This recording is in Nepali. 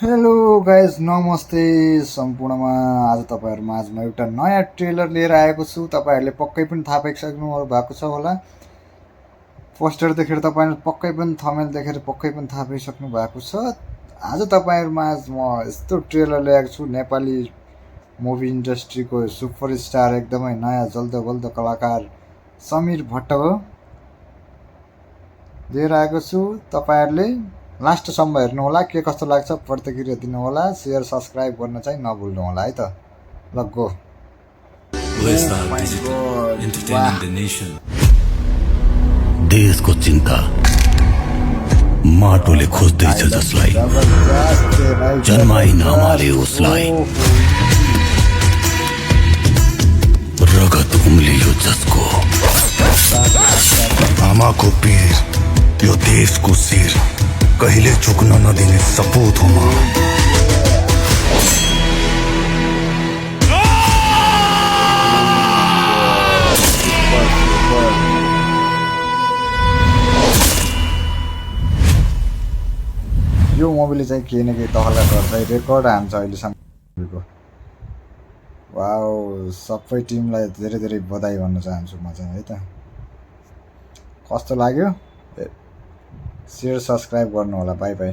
हेलो गाइज नमस्ते सम्पूर्णमा। आज तपाईँहरूमा आजमा एउटा नयाँ ट्रेलर लिएर आएको छु। तपाईँहरूले पक्कै पनि थाहा पाइसक्नु भएको छ होला। पोस्टर देखेर तपाईँहरूले पक्कै पनि थमेल देखेर पक्कै पनि थाहा पाइसक्नु भएको छ। आज तपाईँहरूमा आज म यस्तो ट्रेलर ल्याएको छु। नेपाली मुभी इन्डस्ट्रीको सुपरस्टार एकदमै नयाँ जल्दो बल्दो कलाकार समीर भट्ट लिएर आएको छु। तपाईँहरूले लास्टसम्म हेर्नु होला, के कस्तो लाग्छ प्रतिक्रिया दिनु होला, सेयर सब्सक्राइब गर्न चाहिँ नभुल्नु होला है त। ल गो। देशको चिन्ता माटोले खोज्दैछ जसलाई जन्माइ नमाले उसलाई, रगत उम्लियो जसको आमाको पीर यो देशको शिर कहिले झुक्न नदिने सपूत हो म। यो मुभीले चाहिँ केही न केही तहल्का गर्छ, रेकर्ड हान्छ अहिलेसम्मको। वाउ, सबै टिमलाई धेरै धेरै बधाई भन्न चाहन्छु म चाहिँ है त। कस्तो लाग्यो सेयर सब्सक्राइब गर्नु होला। By by.